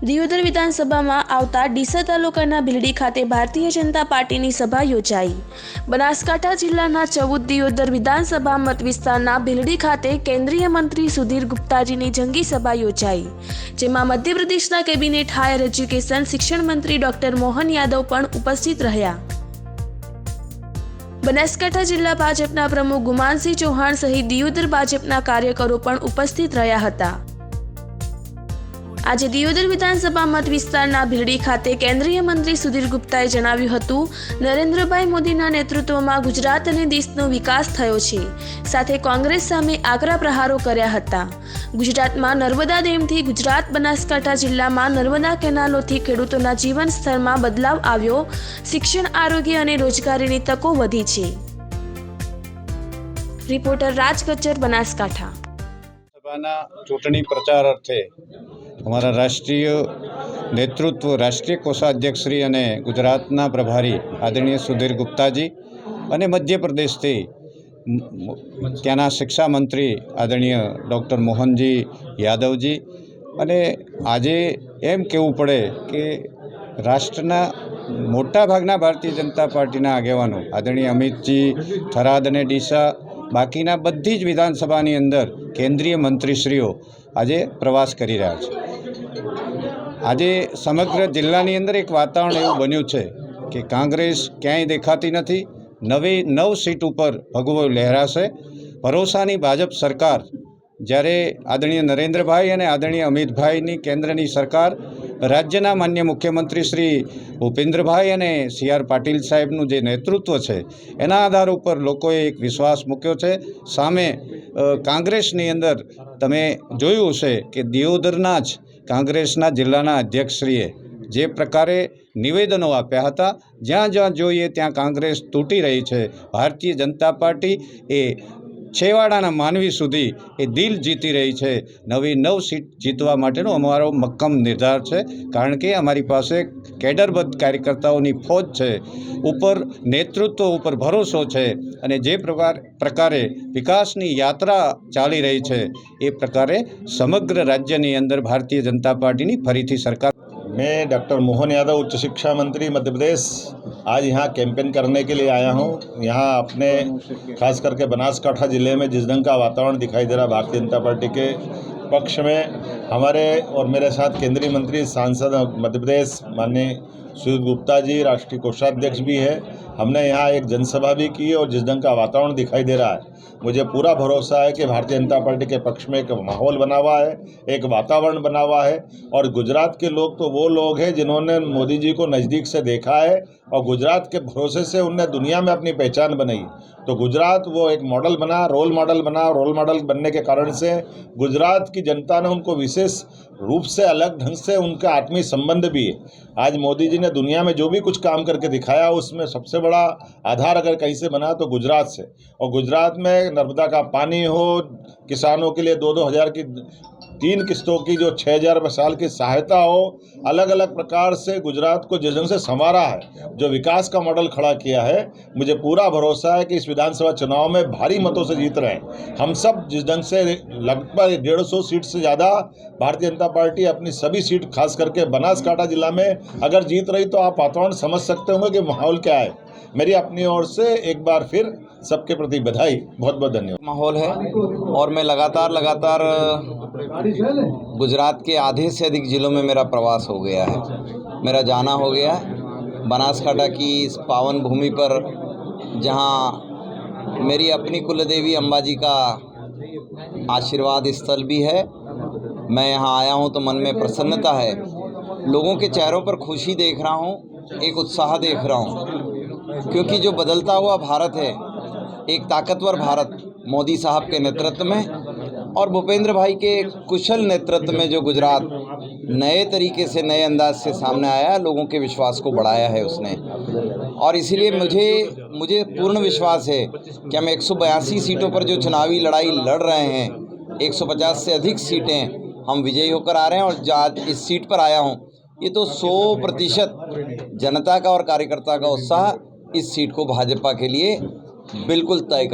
દિયોદર વિધાનસભામાં આવતા ડીસા તાલુકાના ભીલડી ખાતે ભારતીય જનતા પાર્ટીની સભા યોજાઈ। બનાસકાંઠા જિલ્લાના 14 દિયોદર વિધાનસભા મત વિસ્તારના ભીલડી ખાતે કેન્દ્રીય મંત્રી સુધીર ગુપ્તાજીની જંગી સભા યોજાઈ, જેમાં મધ્યપ્રદેશના કેબિનેટ હાયર એજ્યુકેશન શિક્ષણ મંત્રી ડોક્ટર મોહન યાદવ પણ ઉપસ્થિત રહ્યા। બનાસકાંઠા જિલ્લા ભાજપના પ્રમુખ ગુમાનસિંહ ચૌહાણ સહિત દિયોદર ભાજપના કાર્યકરો પણ ઉપસ્થિત રહ્યા હતા। આજે દિયોદર વિધાનસભા મત વિસ્તારના ભીલડી ખાતે કેન્દ્રીય મંત્રી સુધીર ગુપ્તાએ જણાવ્યું હતું, નરેન્દ્રભાઈ મોદીના નેતૃત્વમાં ગુજરાત અને દેશનો વિકાસ થયો છે, સાથે કોંગ્રેસ સામે આકરા પ્રહારો કર્યા હતા। ગુજરાતમાં નર્મદા ડેમથી ગુજરાત બનાસકાંઠા જિલ્લામાં નર્મદા કેનાલોથી ખેડૂતોના જીવન સ્તરમાં બદલાવ આવ્યો, શિક્ષણ, આરોગ્ય અને રોજગારીની તકો વધી છે। રિપોર્ટર રાજ કચ્ચર, બનાસકાંઠા। चूंटणी प्रचार अर्थे हमारा राष्ट्रीय नेतृत्व राष्ट्रीय कोषाध्यक्ष श्री अने गुजरातना प्रभारी आदरणीय सुधीर गुप्ताजी अने मध्य प्रदेश थी त्याना शिक्षा मंत्री आदरणीय डॉक्टर मोहनजी यादवजी अने आजे एम कहेवुं पड़े कि राष्ट्रना मोटा भागना भारतीय जनता पार्टीना आगेवानो आदरणीय अमितजी थराद अने डीसा बाकीना बधी ज विधानसभानी अंदर केंद्रीय मंत्रीश्रीओ आज प्रवास करी रह्या छे। आज समग्र जिल्लानी अंदर एक वातावरण एवुं बन्युं छे कि कांग्रेस क्यांय देखाती नथी। 9 सीट पर भगवो लहराशे। भरोसानी भाजप सरकार ज्यारे आदरणीय नरेंद्रभाई अने आदरणीय अमितभाईनी केंद्रनी सरकार राज्यना मान्य मुख्यमंत्री श्री भूपेन्द्रभाई अने CR पाटील साहेबनुं जे नेतृत्व छे एना आधार पर लोकोए एक विश्वास मूक्यो छे। सामे कांग्रेसनी अंदर तमे जोयुं हशे कि दियोदरना ज कांग्रेसना जिल्लाना अध्यक्षश्रीए जे प्रकारे निवेदनों आप्या हता, ज्यां ज्यां जोईए त्यां कांग्रेस तूटी रही है। भारतीय जनता पार्टी ए छेवाड़ाना मानवी सुधी ए दिल जीती रही है। 9 सीट जीतवा माटेनो अमारो मक्कम निर्धार है, कारण के अमारी पासे केडरबद्ध कार्यकर्ताओनी फौज है, ऊपर नेतृत्व ऊपर भरोसो है अने जे प्रकारे विकासनी यात्रा चाली रही है ए प्रकारे समग्र राज्यनी अंदर भारतीय जनता पार्टीनी फरीथी सरकार। मैं डॉक्टर मोहन यादव उच्च शिक्षा मंत्री मध्य प्रदेश आज यहाँ कैंपेन करने के लिए आया हूँ। यहाँ अपने खास करके बनासकांठा ज़िले में जिस ढंग का वातावरण दिखाई दे रहा भारतीय जनता पार्टी के पक्ष में, हमारे और मेरे साथ केंद्रीय मंत्री सांसद मध्य प्रदेश माननीय सुधीर गुप्ता जी राष्ट्रीय कोषाध्यक्ष भी है। हमने यहाँ एक जनसभा भी की और जिस ढंग का वातावरण दिखाई दे रहा है, मुझे पूरा भरोसा है कि भारतीय जनता पार्टी के पक्ष में एक माहौल बना हुआ है, एक वातावरण बना हुआ है। और गुजरात के लोग तो वो लोग हैं जिन्होंने मोदी जी को नज़दीक से देखा है और गुजरात के भरोसे से उनने दुनिया में अपनी पहचान बनाई। तो गुजरात वो एक मॉडल बना, रोल मॉडल बनने के कारण से गुजरात की जनता ने उनको विशेष रूप से अलग ढंग से उनका आत्मीय संबंध भी है। आज मोदी जी ने दुनिया में जो भी कुछ काम करके दिखाया उसमें सबसे बड़ा आधार अगर कहीं से बना तो गुजरात से। और गुजरात में नर्मदा का पानी हो, किसानों के लिए 2-2 हज़ार की 3 किस्तों की जो 6,000 रुपये साल की सहायता हो, अलग अलग प्रकार से गुजरात को जिस ढंग से संवारा है, जो विकास का मॉडल खड़ा किया है, मुझे पूरा भरोसा है कि इस विधानसभा चुनाव में भारी मतों से जीत रहे हैं। हम सब जिस ढंग से लगभग 150 सीट से ज़्यादा भारतीय जनता पार्टी अपनी सभी सीट खास करके बनासकांठा जिला में अगर जीत रही तो आप वातावरण समझ सकते होंगे कि माहौल क्या है। मेरी अपनी ओर से एक बार फिर सबके प्रति बधाई, बहुत बहुत धन्यवाद। माहौल है और मैं लगातार गुजरात के आधे से अधिक ज़िलों में मेरा प्रवास हो गया है, मेरा जाना हो गया है। बनासकांठा की इस पावन भूमि पर जहाँ मेरी अपनी कुलदेवी अंबाजी का आशीर्वाद स्थल भी है, मैं यहाँ आया हूँ तो मन में प्रसन्नता है। लोगों के चेहरों पर खुशी देख रहा हूँ, एक उत्साह देख रहा हूँ, क्योंकि जो बदलता हुआ भारत है, एक ताकतवर भारत मोदी साहब के नेतृत्व में और भूपेंद्र भाई के कुशल नेतृत्व में जो गुजरात नए तरीके से नए अंदाज से सामने आया, लोगों के विश्वास को बढ़ाया है उसने। और इसीलिए मुझे पूर्ण विश्वास है कि हम 182 सीटों पर जो चुनावी लड़ाई लड़ रहे हैं, 150 से अधिक सीटें हम विजयी होकर आ रहे हैं। और आज इस सीट पर आया हूँ, ये तो 100% जनता का और कार्यकर्ता का उत्साह इस सीट को भाजपा के लिए बिल्कुल तय कर